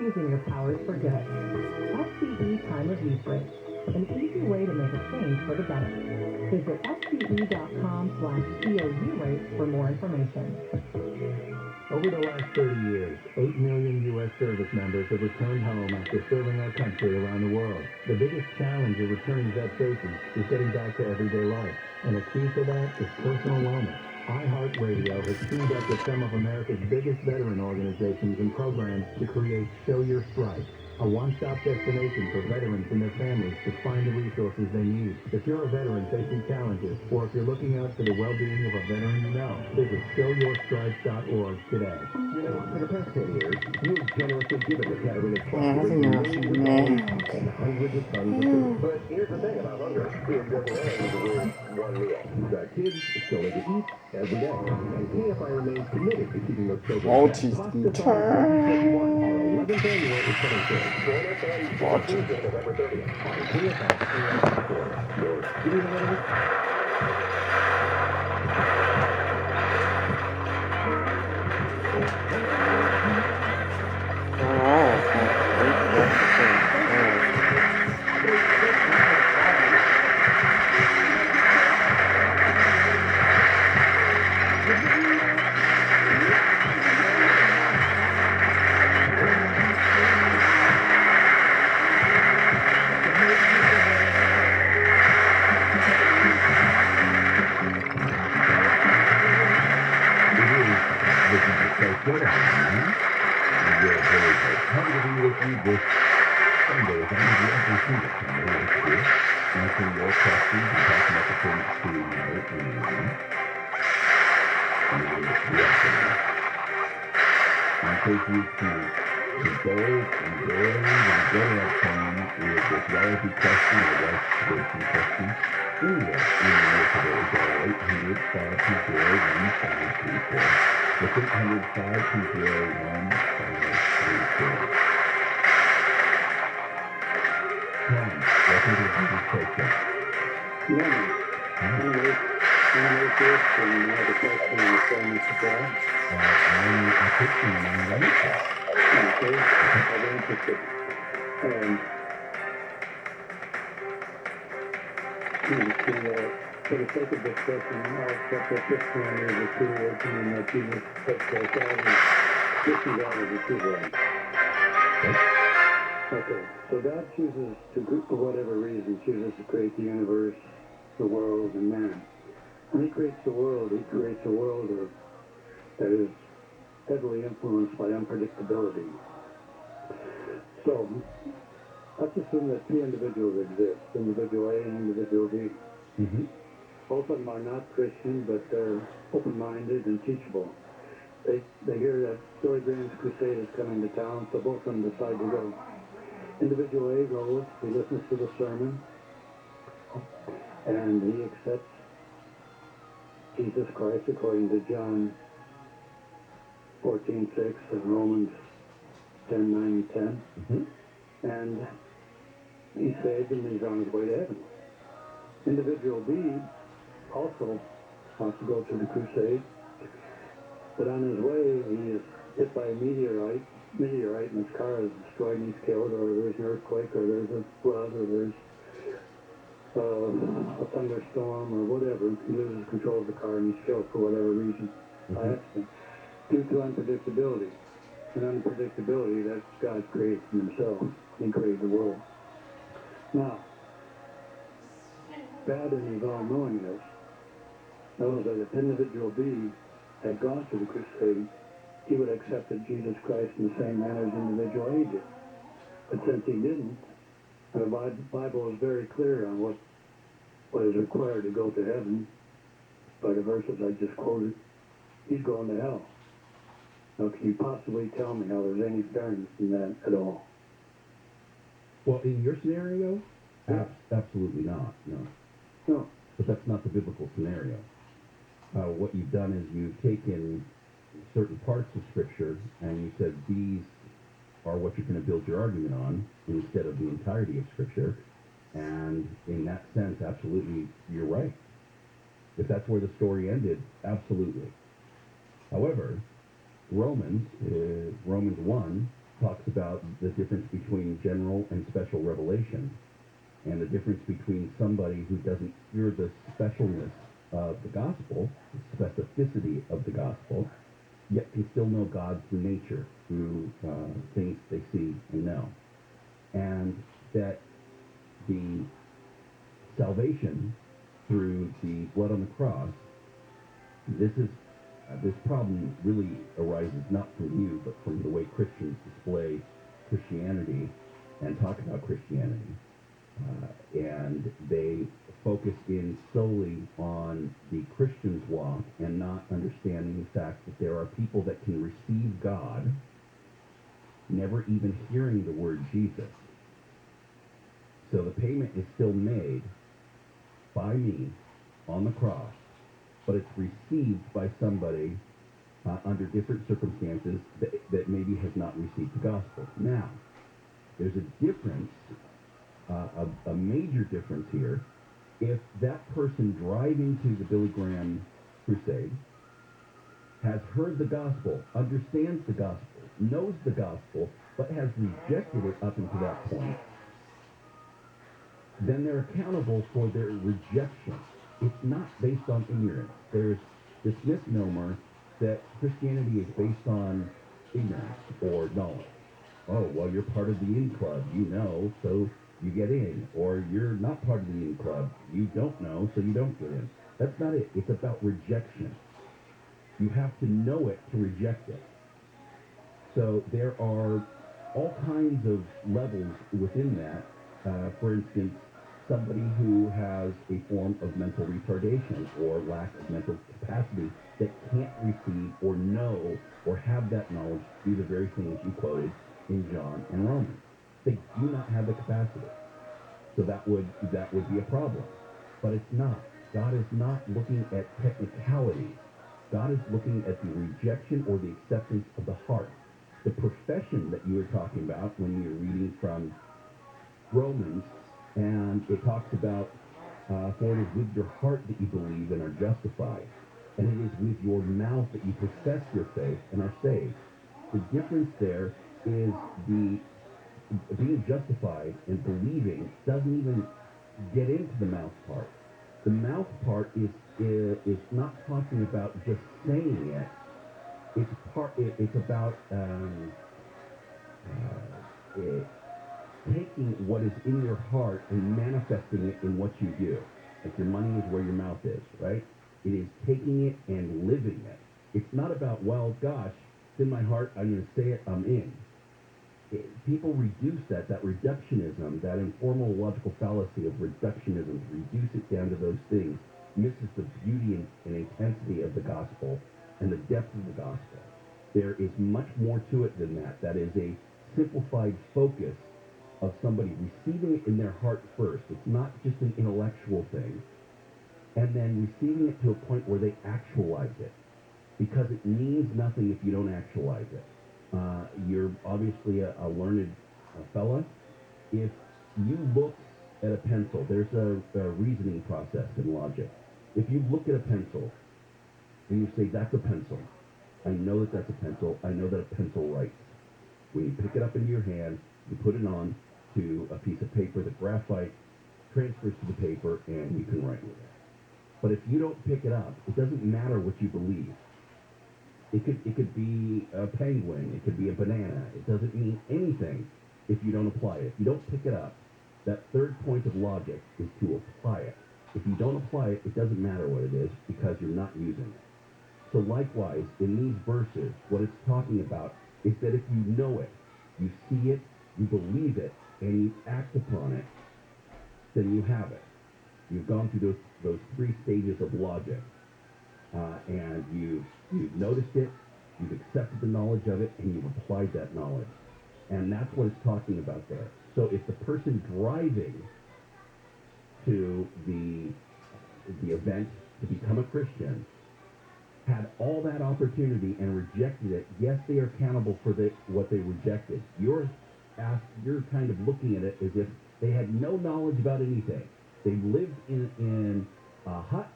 using your powers for good. SCE Time of Use Rate, an easy way to make a change for the better. Visit SCE.com/COU rate for more information. Over the last 30 years, 8 million U.S. service members have returned home after serving our country around the world. The biggest challenge of returning vet safety is getting back to everyday life, and a key for that is personal wellness. iHeartRadio has teamed up with some of America's biggest veteran organizations and programs to create Show Your Stripe, a one-stop destination for veterans and their families to find the resources they need. If you're a veteran facing challenges, or if you're looking out for the well-being of a veteran you know, visit showyourstripes.org today. You know, for the past 10 years, you've generously given the Caterpillar Club millions of dollars and hundreds of tons of food. But here's the thing about hunger. It doesn't end with one meal. You've got kids still need to eat every day. And KFI remains committed to keeping those children fed. Pasta 2021, our 11th annual is coming soon. Join us on Tuesday, November 30th. On KFI AM 4. Your studio audience. For the sake of discussion, I'll set the fifth parameter as a true working and that Jesus puts the 50 dollars a true working. Okay, so God chooses to, for whatever reason, chooses to create the universe, the world, and man. When he creates the world, he creates a world that is heavily influenced by unpredictability. So, let's assume that two individuals exist, individual A and individual B. Mm-hmm. Both of them are not Christian, but they're open-minded and teachable. They hear that Billy Graham's crusade is coming to town, so both of them decide to go. Individual A goes, he listens to the sermon, and he accepts Jesus Christ according to John 14:6 and Romans 10:9 and 10. Mm-hmm. And he's saved and he's on his way to heaven. Individual B also wants to go to the crusade, but on his way he is hit by a meteorite and his car is destroyed and he's killed, or there's an earthquake, or there's a flood, or there's a thunderstorm, or whatever. He loses control of the car and he's killed for whatever reason by accident. Due to unpredictability. And unpredictability, that's God created from himself. He created the world. Now, God in his all-knowingness knows that if individual B had gone to the crusade, he would have accepted Jesus Christ in the same manner as individual A did. But since he didn't, the Bible is very clear on what is required to go to heaven by the verses I just quoted. He's going to hell. Now, can you possibly tell me how there's any fairness in that at all? Well, in your scenario, absolutely not, no. No. But that's not the biblical scenario. What you've done is you've taken certain parts of Scripture and you said these are what you're going to build your argument on instead of the entirety of Scripture. And in that sense, absolutely, you're right. If that's where the story ended, absolutely. However, Romans 1 talks about the difference between general and special revelation, and the difference between somebody who doesn't hear the specialness of the gospel, the specificity of the gospel, yet can still know God through nature, through things they see and know. And that the salvation through the blood on the cross, this problem really arises not from you, but from the way Christians display Christianity and talk about Christianity. And they focus in solely on the Christian's walk and not understanding the fact that there are people that can receive God, never even hearing the word Jesus. So the payment is still made by me on the cross, but it's received by somebody under different circumstances that maybe has not received the gospel. Now, there's a difference, a major difference here. If that person driving to the Billy Graham crusade has heard the gospel, understands the gospel, knows the gospel, but has rejected it up until that point, then they're accountable for their rejection. It's not based on ignorance. There's this misnomer that Christianity is based on ignorance or knowledge. Oh, well, you're part of the in club, you know, so you get in. Or you're not part of the in club, you don't know, so you don't get in. That's not it. It's about rejection. You have to know it to reject it. So there are all kinds of levels within that. For instance, somebody who has a form of mental retardation or lack of mental capacity that can't receive or know or have that knowledge to do the very things you quoted in John and Romans. They do not have the capacity. So that would be a problem. But it's not. God is not looking at technicalities. God is looking at the rejection or the acceptance of the heart. The profession that you were talking about when you're reading from Romans, and it talks about, for it is with your heart that you believe and are justified, and it is with your mouth that you profess your faith and are saved. The difference there is the being justified and believing doesn't even get into the mouth part. The mouth part is not talking about just saying it. It's about taking what is in your heart and manifesting it in what you do. Like your money is where your mouth is, right? It is taking it and living it. It's not about, well, gosh, it's in my heart, I'm going to say it, I'm in. People reduce that reductionism, that informal logical fallacy of reductionism, reduce it down to those things, misses the beauty and intensity of the gospel and the depth of the gospel. There is much more to it than that. That is a simplified focus of somebody receiving it in their heart first. It's not just an intellectual thing. And then receiving it to a point where they actualize it. Because it means nothing if you don't actualize it. You're obviously a learned fella. If you look at a pencil, there's a reasoning process in logic. If you look at a pencil and you say, that's a pencil, I know that that's a pencil, I know that a pencil writes. When you pick it up into your hand, you put it on to a piece of paper, the graphite transfers to the paper, and you can write with it. But if you don't pick it up, it doesn't matter what you believe. It could be a penguin, it could be a banana. It doesn't mean anything if you don't apply it. If you don't pick it up, that third point of logic is to apply it. If you don't apply it, it doesn't matter what it is because you're not using it. So likewise, in these verses, what it's talking about is that if you know it, you see it, you believe it, and you act upon it, then you have it. You've gone through those three stages of logic. And you've noticed it, you've accepted the knowledge of it, and you've applied that knowledge. And that's what it's talking about there. So if the person driving to the event to become a Christian had all that opportunity and rejected it, yes, they are accountable for what they rejected. You're kind of looking at it as if they had no knowledge about anything. They lived in a hut,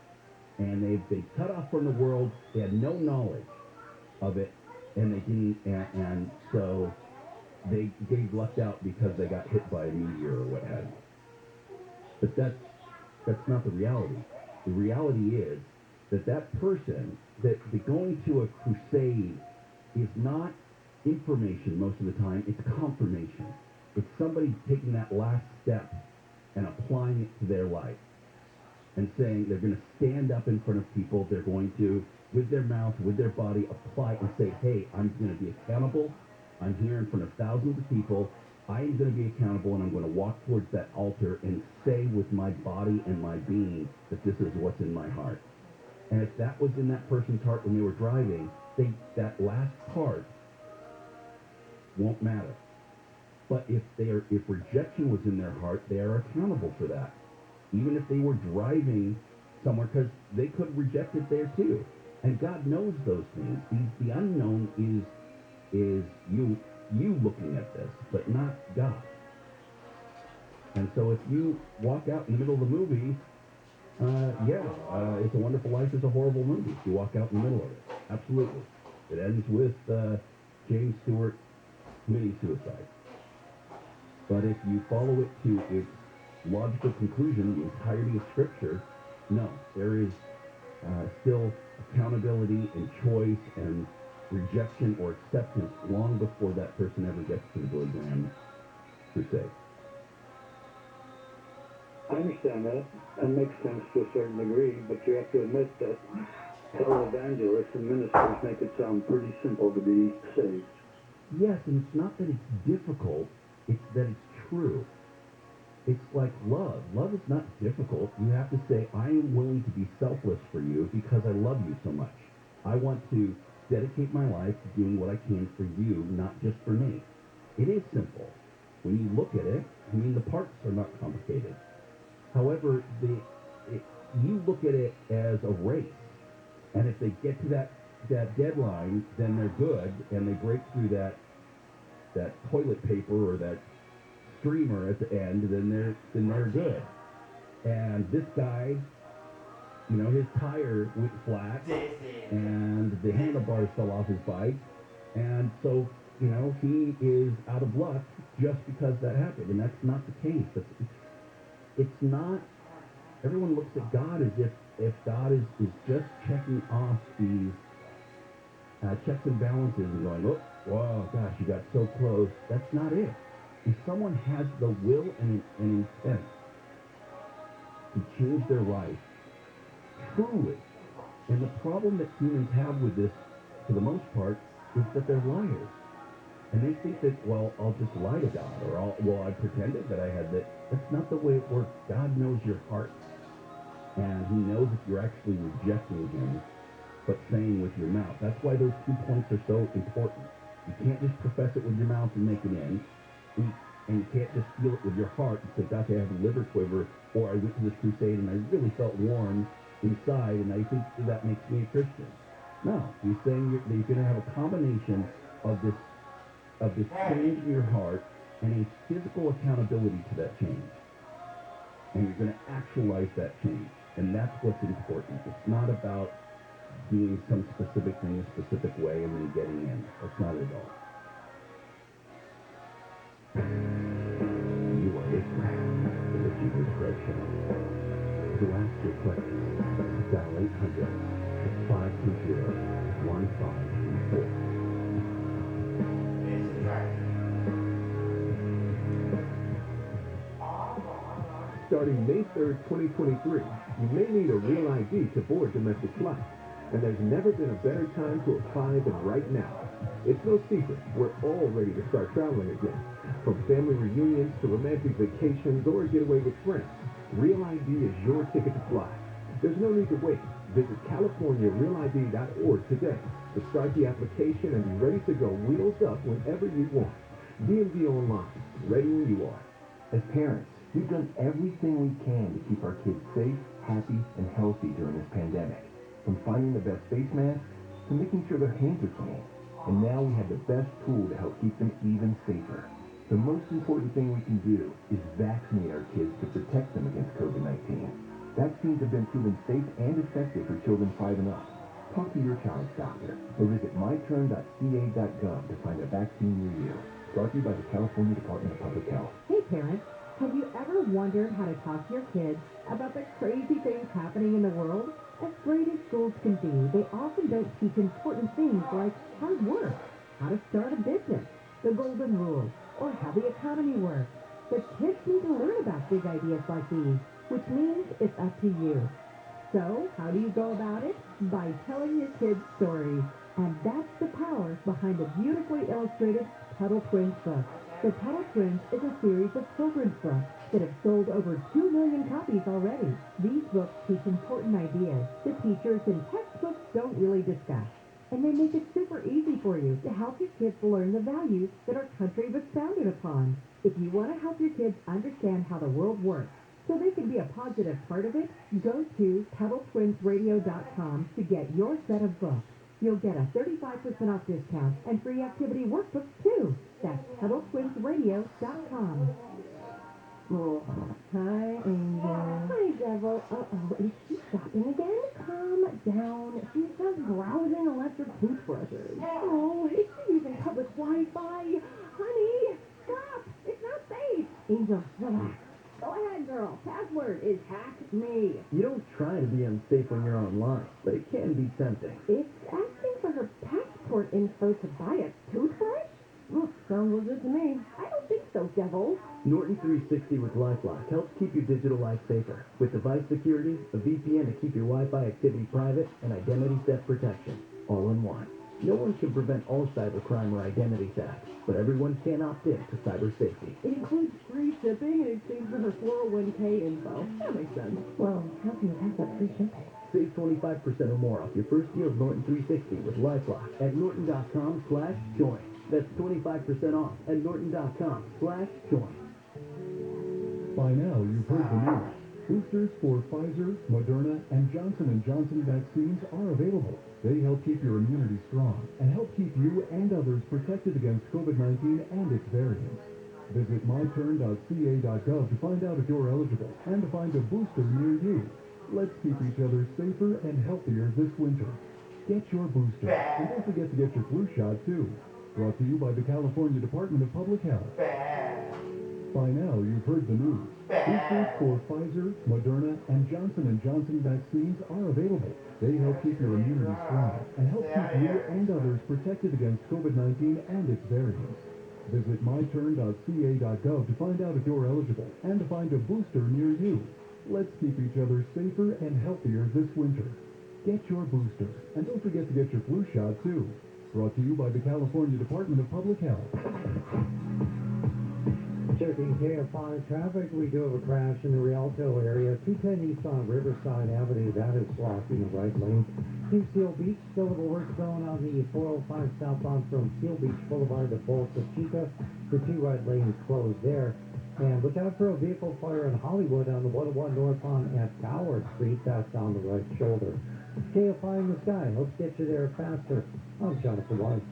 and they cut off from the world. They had no knowledge of it, and they didn't. And so they lucked out because they got hit by a meteor or what have you. But that's not the reality. The reality is that person, that going to a crusade is not information most of the time, it's confirmation. It's somebody taking that last step and applying it to their life and saying they're going to stand up in front of people, they're going to, with their mouth, with their body, apply and say, hey, I'm going to be accountable, I'm here in front of thousands of people, I am going to be accountable, and I'm going to walk towards that altar and say with my body and my being that this is what's in my heart. And if that was in that person's heart when they were driving, that last part won't matter. But if rejection was in their heart, they are accountable for that. Even if they were driving somewhere, because they could reject it there too. And God knows those things. The unknown is you looking at this, but not God. And so if you walk out in the middle of the movie, It's a Wonderful Life is a horrible movie. You walk out in the middle of it. Absolutely. It ends with James Stewart committing suicide. But if you follow it to its logical conclusion, the entirety of Scripture, no, there is still accountability and choice and rejection or acceptance long before that person ever gets to the Billy Graham crusade. I understand that. That makes sense to a certain degree, but you have to admit that televangelists and ministers make it sound pretty simple to be saved. Yes, and it's not that it's difficult, it's that it's true. It's like love. Love is not difficult. You have to say, I am willing to be selfless for you because I love you so much. I want to dedicate my life to doing what I can for you, not just for me. It is simple. When you look at it, the parts are not complicated. However, you look at it as a race. And if they get to that deadline, then they're good, and they break through that toilet paper or that streamer at the end, then they're good. And this guy, his tire went flat, and the handlebars fell off his bike, and so he is out of luck just because that happened, and that's not the case. It's not. Everyone looks at God as if God is just checking off these checks and balances and going, oh, wow, gosh, you got so close. That's not it. If someone has the will and intent to change their life, truly, and the problem that humans have with this, for the most part, is that they're liars. And they think that, well, I'll just lie to God, or I pretended that I had that. That's not the way it works. God knows your heart. And he knows if you're actually rejecting him, but saying with your mouth. That's why those 2 points are so important. You can't just profess it with your mouth and make it in. And you can't just feel it with your heart and say, gosh, I have a liver quiver, or I went to this crusade and I really felt warm inside, and I think that makes me a Christian. No, he's saying that you're going to have a combination of this change in your heart and a physical accountability to that change. And you're going to actualize that change. And that's what's important. It's not about doing some specific thing a specific way and then getting in. That's not it at all. You are listening to the Jesus Christ Show. To ask your questions, dial 800-520-1534. Starting May 3rd, 2023, you may need a real ID to board domestic flights, and there's never been a better time to apply than right now. It's no secret, we're all ready to start traveling again. From family reunions to romantic vacations or a getaway with friends, Real ID is your ticket to fly. There's no need to wait. Visit CaliforniaRealID.org today to start the application and be ready to go wheels up whenever you want. DMV Online, ready when you are. As parents, we've done everything we can to keep our kids safe, happy, and healthy during this pandemic. From finding the best face masks to making sure their hands are clean. And now we have the best tool to help keep them even safer. The most important thing we can do is vaccinate our kids to protect them against COVID-19. Vaccines have been proven safe and effective for children 5 and up. Talk to your child's doctor or visit myturn.ca.gov to find a vaccine near you. brought to you by the California Department of Public Health. Hey parents, have you ever wondered how to talk to your kids about the crazy things happening in the world? As great as schools can be, they often don't teach important things like hard work, how to start a business, the golden rule, or how the economy works. But kids need to learn about big ideas like these, which means it's up to you. So, how do you go about it? By telling your kids stories. And that's the power behind the beautifully illustrated Tuttle Twins book. The Tuttle Twins is a series of children's books that have sold over 2 million copies already. These books teach important ideas that teachers and textbooks don't really discuss. And they make it super easy for you to help your kids learn the values that our country was founded upon. If you want to help your kids understand how the world works, so they can be a positive part of it, go to TuttleTwinsRadio.com to get your set of books. You'll get a 35% off discount and free activity workbooks too. That's TuttleTwinsRadio.com. Oh, hi, Angel. Hi, Devil. Uh-oh, is she shopping again? Calm down. She's just browsing electric toothbrushes. Oh, is she using public Wi-Fi? Honey, stop. It's not safe. Angel, relax. Go ahead, girl. Password is hack me. You don't try to be unsafe when you're online, but it can be tempting. It's asking for her passport info to buy a toothbrush? Sounds legit to me. I don't think so, Devil. Norton 360 with LifeLock helps keep your digital life safer. With device security, a VPN to keep your Wi-Fi activity private, and identity theft protection, all in one. No one can prevent all cybercrime or identity theft, but everyone can opt in to cyber safety. It includes free shipping in exchange for her 401k info. That makes sense. Well, how can you have that free shipping? Save 25% or more off your first deal of Norton 360 with LifeLock at norton.com/join. That's 25% off at norton.com/join. By now, you've heard the news. Boosters for Pfizer, Moderna, and Johnson & Johnson vaccines are available. They help keep your immunity strong and help keep you and others protected against COVID-19 and its variants. Visit myturn.ca.gov to find out if you're eligible and to find a booster near you. Let's keep each other safer and healthier this winter. Get your booster. And don't forget to get your flu shot, too. Brought to you by the California Department of Public Health. By now, you've heard the news. Boosters for Pfizer, Moderna, and Johnson & Johnson vaccines are available. They help keep your immunity strong and help keep you and others protected against COVID-19 and its variants. Visit myturn.ca.gov to find out if you're eligible and to find a booster near you. Let's keep each other safer and healthier this winter. Get your booster. And don't forget to get your flu shot, too. Brought to you by the California Department of Public Health. Checking KFI traffic, we do have a crash in the Rialto area. 210 east on Riverside Avenue, that is blocking the right lane. To Seal Beach, still a little work going on the 405 southbound from Seal Beach Boulevard to Bolsa Chica. The 2 right lanes closed there. And look out for a vehicle fire in Hollywood on the 101 northbound at Gower Street. That's on the right shoulder. KFI in the sky. Let's get you there faster. I'm Jonathan White.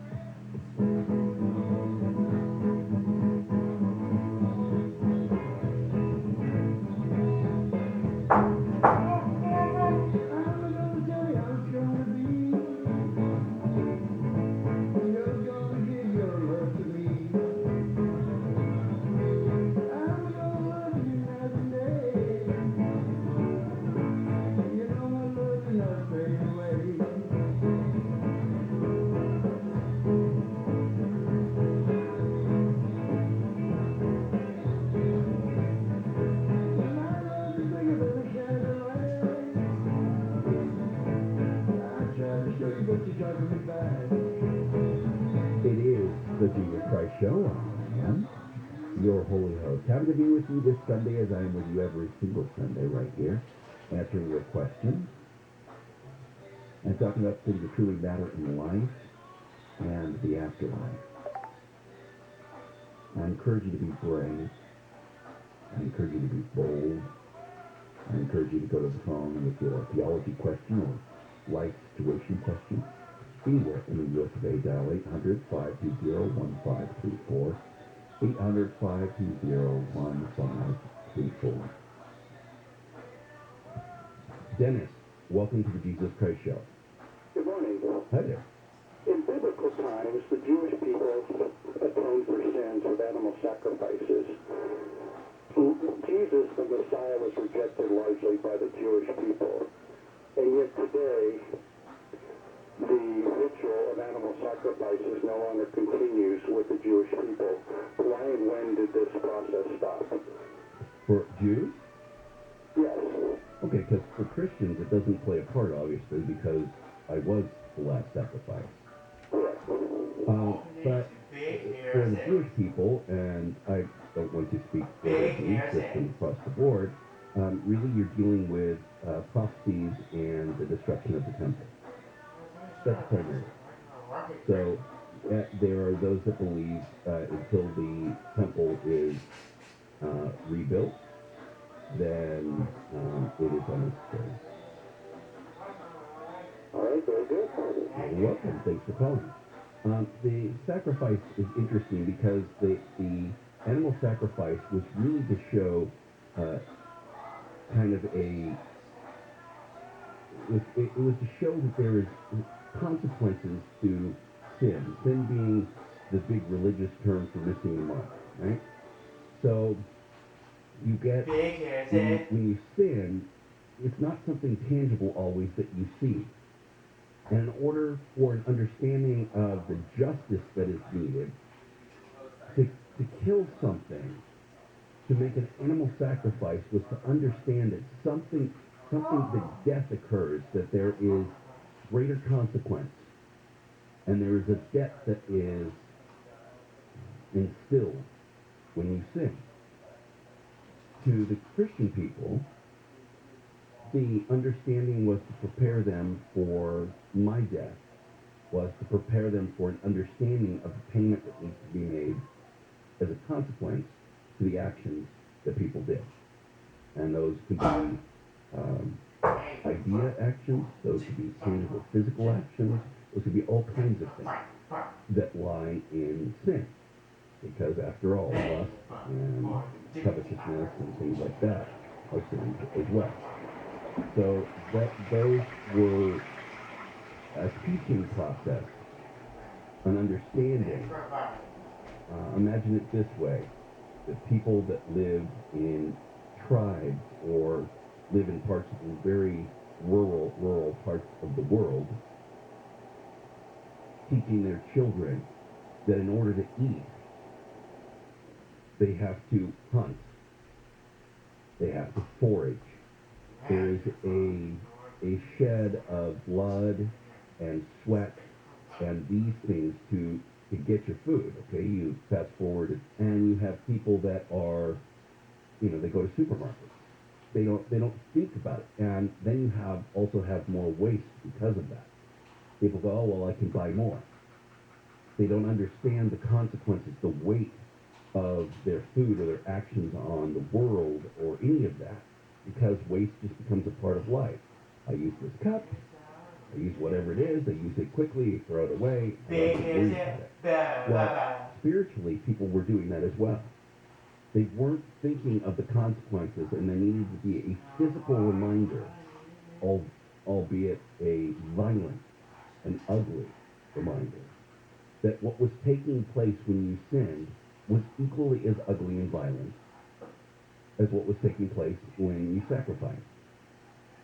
It is the Jesus Christ Show. I am your holy host. Happy to be with you this Sunday, as I am with you every single Sunday right here, answering your questions and talking about things that truly matter in life and the afterlife. I encourage you to be brave. I encourage you to be bold. I encourage you to go to the phone with your theology question or life situation question. Anywhere in the U.S. of A, dial 800-520-1534, 800-520-1534. Dennis, welcome to the Jesus Christ Show. Good morning. Hi there. In biblical times, the Jewish people atoned for sins sacrifices. Jesus, the Messiah, was rejected largely by the Jewish people. And yet today, the ritual of animal sacrifices no longer continues with the Jewish people. Why and when did this process stop? For Jews? Yes. Okay, because for Christians it doesn't play a part, obviously, because I was the last sacrifice. Correct. But for the Jewish people, and I don't want to speak for the Christians across the board, really you're dealing with prophecies and the destruction of the temple. That's primary. So there are those that believe until the temple is rebuilt, then it is unnecessary. All right, very good. You're welcome. Thanks for calling. The sacrifice is interesting because the animal sacrifice was really to show kind of a... It was to show that there is consequences to sin. Sin being the big religious term for missing the mark, right? So you get, when you sin, it's not something tangible always that you see. And in order for an understanding of the justice that is needed, to kill something, to make an animal sacrifice, was to understand that something that death occurs, that there is greater consequence, and there is a debt that is instilled when you sin. To the Christian people, the understanding was to prepare them for my death, was to prepare them for an understanding of the payment that needs to be made as a consequence to the actions that people did. And those could be idea actions, those could be tangible physical actions, those could be all kinds of things that lie in sin. Because after all, lust and covetousness and things like that are sins as well. So those were a teaching process, an understanding. Imagine it this way: the people that live in tribes or live in parts of the very rural parts of the world, teaching their children that in order to eat, they have to hunt, they have to forage. There is a shed of blood and sweat and these things to get your food. Okay, you fast forward, and you have people that are, they go to supermarkets. They don't think about it, and then you also have more waste because of that. People go, oh well, I can buy more. They don't understand the consequences, the weight of their food or their actions on the world or any of that, because waste just becomes a part of life. I use this cup, I use whatever it is, I use it quickly, throw it away, I don't worry about it. Well, spiritually, people were doing that as well. They weren't thinking of the consequences, and there needed to be a physical reminder, albeit a violent and ugly reminder, that what was taking place when you sinned was equally as ugly and violent as what was taking place when you sacrificed.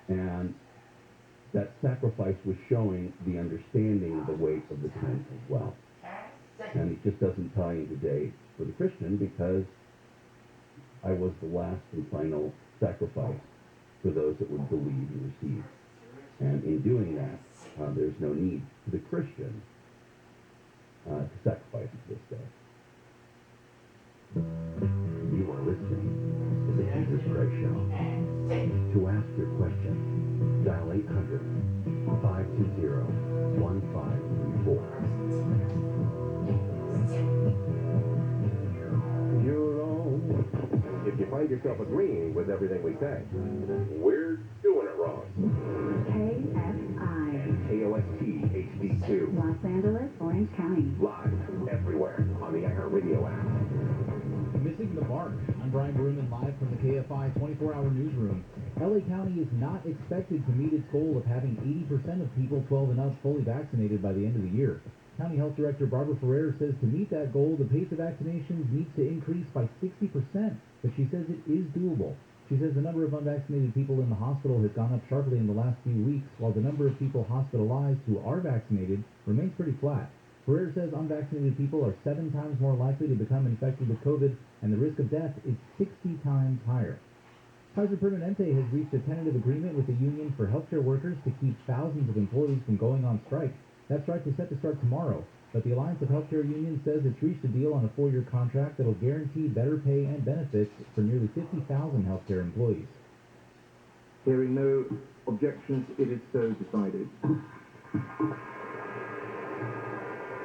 And that sacrifice was showing the understanding of the weight of the sin as well. And it just doesn't tie in today for the Christian, because I was the last and final sacrifice for those that would believe and receive. And in doing that, there's no need for the Christian to sacrifice this day. You are listening to the Jesus Christ Show. To ask your question, dial 800-520-1534. You're wrong if you find yourself agreeing with everything we say. We're doing it wrong. KFI. And KOST HD2. Los Angeles, Orange County. Live everywhere on the iHeartRadio app. Missing the mark. I'm Brian Bruman, live from the KFI 24-hour newsroom. LA County is not expected to meet its goal of having 80% of people 12 and up fully vaccinated by the end of the year. County Health Director Barbara Ferrer says to meet that goal, the pace of vaccinations needs to increase by 60%, but she says it is doable. She says the number of unvaccinated people in the hospital has gone up sharply in the last few weeks, while the number of people hospitalized who are vaccinated remains pretty flat. Ferrer says unvaccinated people are 7 times more likely to become infected with COVID, and the risk of death is 60 times higher. Kaiser Permanente has reached a tentative agreement with the union for healthcare workers to keep thousands of employees from going on strike. That strike is set to start tomorrow, but the Alliance of Healthcare Unions says it's reached a deal on a 4-year contract that will guarantee better pay and benefits for nearly 50,000 healthcare employees. Hearing no objections, it is so decided.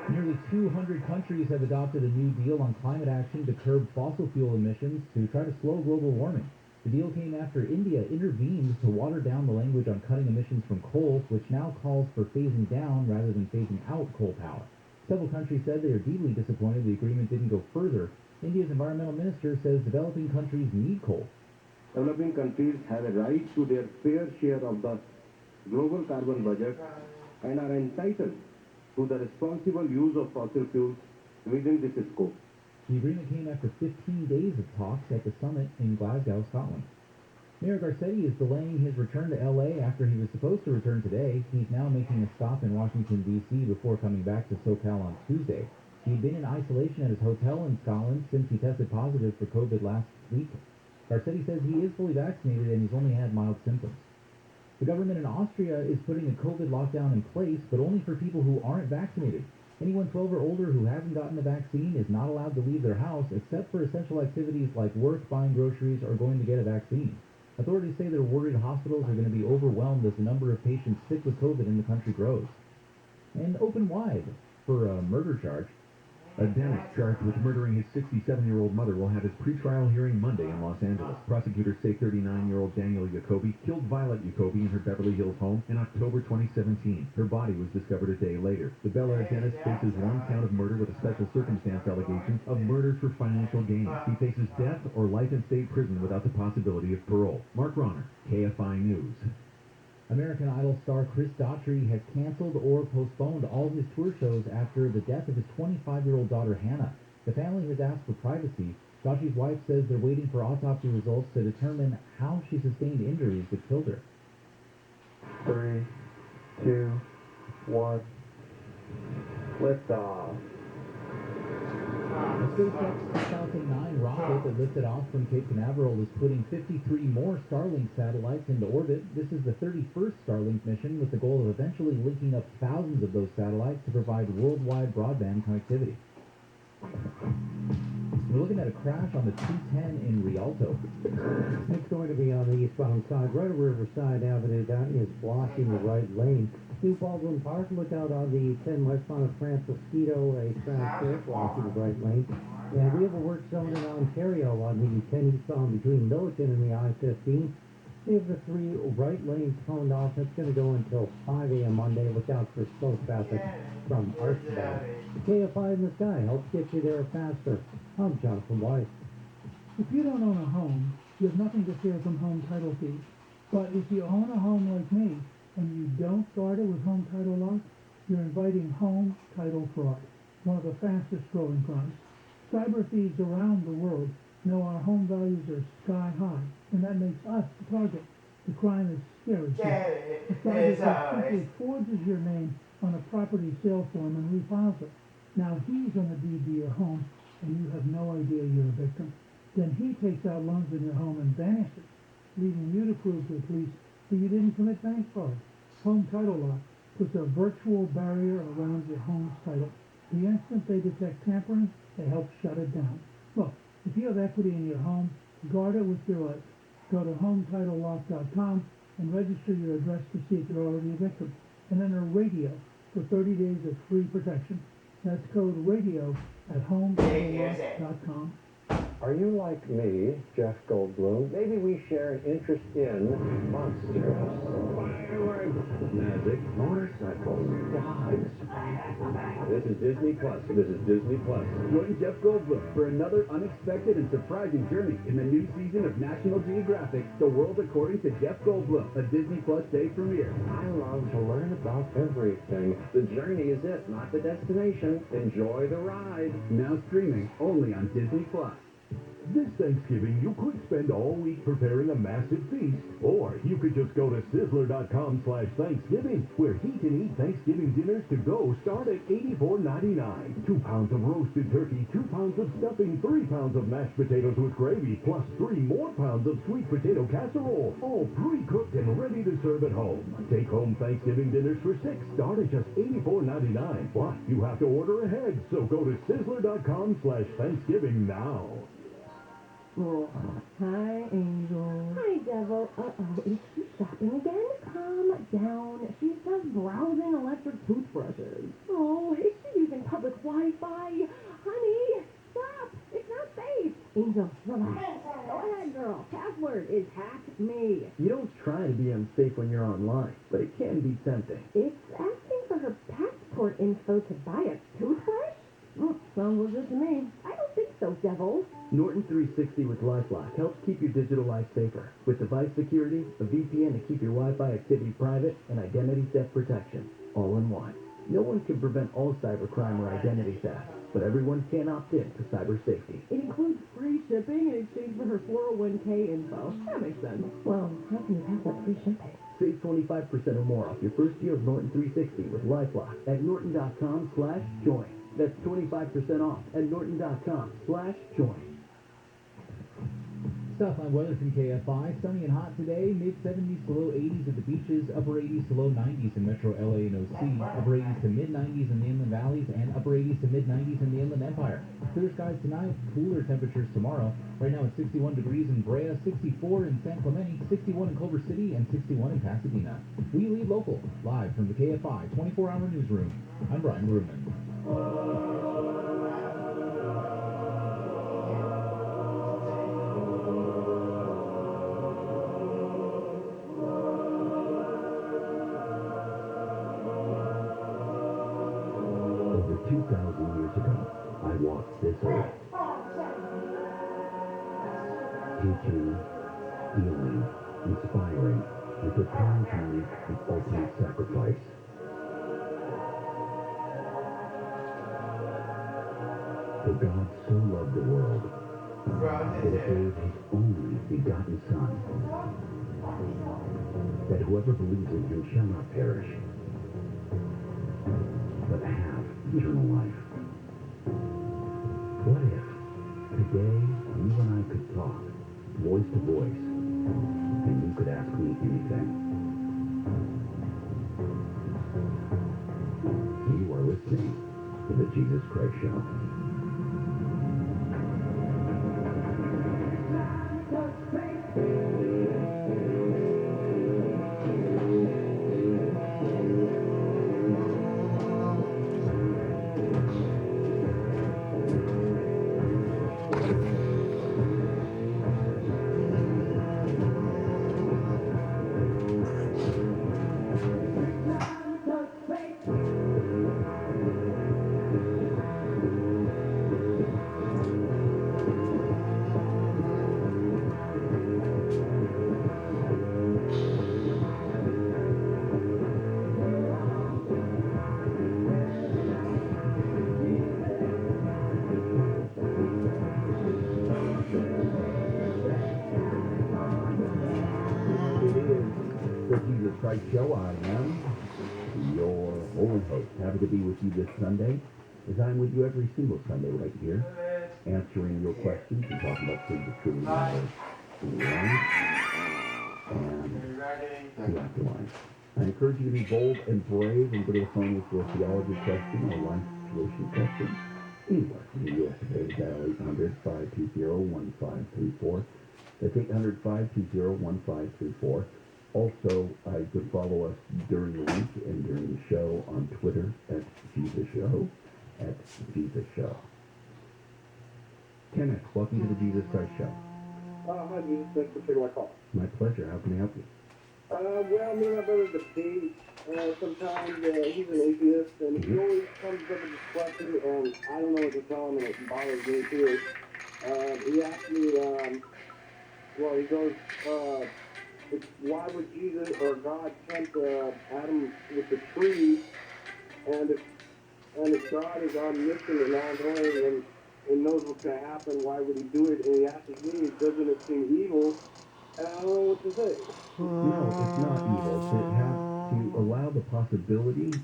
Nearly 200 countries have adopted a new deal on climate action to curb fossil fuel emissions to try to slow global warming. The deal came after India intervened to water down the language on cutting emissions from coal, which now calls for phasing down rather than phasing out coal power. Several countries said they are deeply disappointed the agreement didn't go further. India's environmental minister says developing countries need coal. Developing countries have a right to their fair share of the global carbon budget and are entitled to the responsible use of fossil fuels within this scope. The agreement came after 15 days of talks at the summit in Glasgow, Scotland. Mayor Garcetti is delaying his return to L.A. after he was supposed to return today. He's now making a stop in Washington, D.C. before coming back to SoCal on Tuesday. He'd been in isolation at his hotel in Scotland since he tested positive for COVID last week. Garcetti says he is fully vaccinated and he's only had mild symptoms. The government in Austria is putting a COVID lockdown in place, but only for people who aren't vaccinated. Anyone 12 or older who hasn't gotten the vaccine is not allowed to leave their house except for essential activities like work, buying groceries, or going to get a vaccine. Authorities say they're worried hospitals are going to be overwhelmed as the number of patients sick with COVID in the country grows. And open wide for a murder charge. A dentist charged with murdering his 67-year-old mother will have his pretrial hearing Monday in Los Angeles. Prosecutors say 39-year-old Daniel Jacoby killed Violet Jacoby in her Beverly Hills home in October 2017. Her body was discovered a day later. The Bel Air dentist faces 1 count of murder with a special circumstance allegation of murder for financial gain. He faces death or life in state prison without the possibility of parole. Mark Ronner, KFI News. American Idol star Chris Daughtry has canceled or postponed all his tour shows after the death of his 25-year-old daughter Hannah. The family has asked for privacy. Daughtry's wife says they're waiting for autopsy results to determine how she sustained injuries that killed her. 3, 2, 1. Liftoff. The SpaceX Falcon 9 rocket that lifted off from Cape Canaveral is putting 53 more Starlink satellites into orbit. This is the 31st Starlink mission with the goal of eventually linking up thousands of those satellites to provide worldwide broadband connectivity. We're looking at a crash on the 210 in Rialto. It's going to be on the eastbound side, right at Riverside Avenue. That is blocking the right lane. New Baldwin Park, look out on the 10 westbound of Francisquito, a crash there, blocking the right lane. And we have a work zone in Ontario on the 10 eastbound between Milliken and the I-15. We have the 3 right lanes toned off. That's going to go until 5 a.m. Monday. Look out for slow traffic from Archibald. The KFI in the sky helps get you there faster. I'm Jonathan White. If you don't own a home, you have nothing to fear from home title fees. But if you own a home like me, and you don't start it with home title lock, you're inviting home title fraud, one of the fastest growing crimes. Cyber thieves around the world know our home values are sky high, and that makes us the target. The crime is scary. The cyber thief simply forges your name on a property sale form and refiles it. Now he's going to deed to your home, and you have no idea you're a victim. Then he takes out loans in your home and vanishes, leaving you to prove to the police that you didn't commit bank fraud. Home Title Lock puts a virtual barrier around your home's title. The instant they detect tampering, they help shut it down. Look, if you have equity in your home, guard it with your life. Go to HometitleLock.com and register your address to see if you're already a victim. And enter radio for 30 days of free protection. That's code RADIO at HometitleLock.com. Are you like me, Jeff Goldblum? Maybe we share an interest in monsters. Fireworks, magic, motorcycles, dogs. This is Disney Plus. This is Disney Plus. Join Jeff Goldblum for another unexpected and surprising journey in the new season of National Geographic, The World According to Jeff Goldblum, a Disney Plus day premiere. I love to learn about everything. The journey is it, not the destination. Enjoy the ride. Now streaming only on Disney Plus. This Thanksgiving, you could spend all week preparing a massive feast, or you could just go to Sizzler.com/Thanksgiving, where heat and eat Thanksgiving dinners to go start at $84.99. 2 pounds of roasted turkey, 2 pounds of stuffing, 3 pounds of mashed potatoes with gravy, plus 3 more pounds of sweet potato casserole, all pre-cooked and ready to serve at home. Take-home Thanksgiving dinners for 6 start at just $84.99, but you have to order ahead, so go to Sizzler.com/Thanksgiving now. Oh, hi, Angel. Hi, Devil. Uh-oh, is she shopping again? Calm down. She's just browsing electric toothbrushes. Oh, is she using public Wi-Fi? Honey, stop. It's not safe. Angel, relax. Go ahead, girl. Password is hack me. You don't try to be unsafe when you're online, but it can be tempting. It's asking for her passport info to buy a toothbrush? Sounds legit to me. I don't think so, Devil. Norton 360 with LifeLock helps keep your digital life safer. With device security, a VPN to keep your Wi-Fi activity private, and identity theft protection, all in one. No one can prevent all cybercrime or identity theft, but everyone can opt in to cyber safety. It includes free shipping in exchange for her 401k info. That makes sense. Well, how can you pass up free shipping? Save 25% or more off your first year of Norton 360 with LifeLock at norton.com/join. That's 25% off at norton.com/join. Southline weather from KFI. Sunny and hot today. Mid-70s to low 80s at the beaches. Upper 80s to low 90s in Metro LA and OC. Upper 80s to mid-90s in the inland valleys. And upper 80s to mid-90s in the Inland Empire. Clear skies tonight. Cooler temperatures tomorrow. Right now it's 61 degrees in Brea, 64 in San Clemente, 61 in Culver City, and 61 in Pasadena. We lead local. Live from the KFI 24-hour newsroom. I'm Brian Ruman. Over 2,000 years ago, I walked this earth. Teaching, healing, inspiring, and preparing to meet the ultimate sacrifice. For God so loved the world that he gave his only begotten Son, that whoever believes in him shall not perish, but have eternal life. What if today you and I could talk, voice to voice, and you could ask me anything? You are listening to the Jesus Christ Show. Christ Show. I am your holy host. Happy to be with you this Sunday, as I'm with you every single Sunday right here, answering your questions and talking about things that truly matter in life and the afterlife. I encourage you to be bold and brave and go to the phone with your theology question or life situation question. Anywhere in the U.S. today, dial 800-520-1534. That's 800-520-1534. Also, you could follow us during the week and during the show on Twitter at Jesus Show, Kenneth, welcome to the Jesus Christ Show. Hi, Jesus. Thanks for taking my call. My pleasure. How can I help you? Well, me and my brother debate. Sometimes he's an atheist, and he always comes up with this question, and I don't know what to tell him, and it bothers me too. He asked me, he goes, why would Jesus or God tempt Adam with the tree, and if God is omniscient and all-knowing and knows what's going to happen, why would he do it? And he asks me, doesn't it seem evil? And I don't know what to say. No, it's not evil. To allow the possibility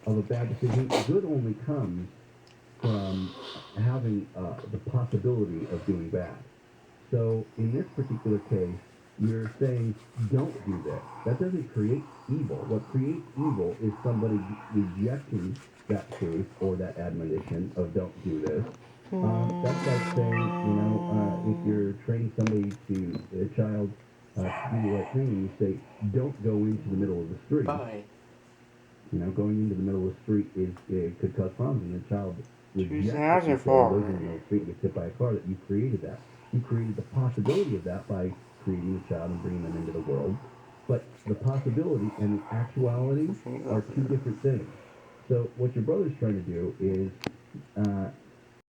of a bad decision, good only comes from having the possibility of doing bad. So in this particular case, you're saying, don't do this. That doesn't create evil. What creates evil is somebody rejecting that truth or that admonition of don't do this. That's like saying, if you're training somebody a child to do the right thing, and you say, don't go into the middle of the street. Bye. Going into the middle of the street could cause problems, and the child rejects how's it. it for? Goes in the middle of the street and gets hit by a car. That you created that. You created the possibility of that by creating the child and bringing them into the world. But the possibility and the actuality are two different things. So what your brother's trying to do is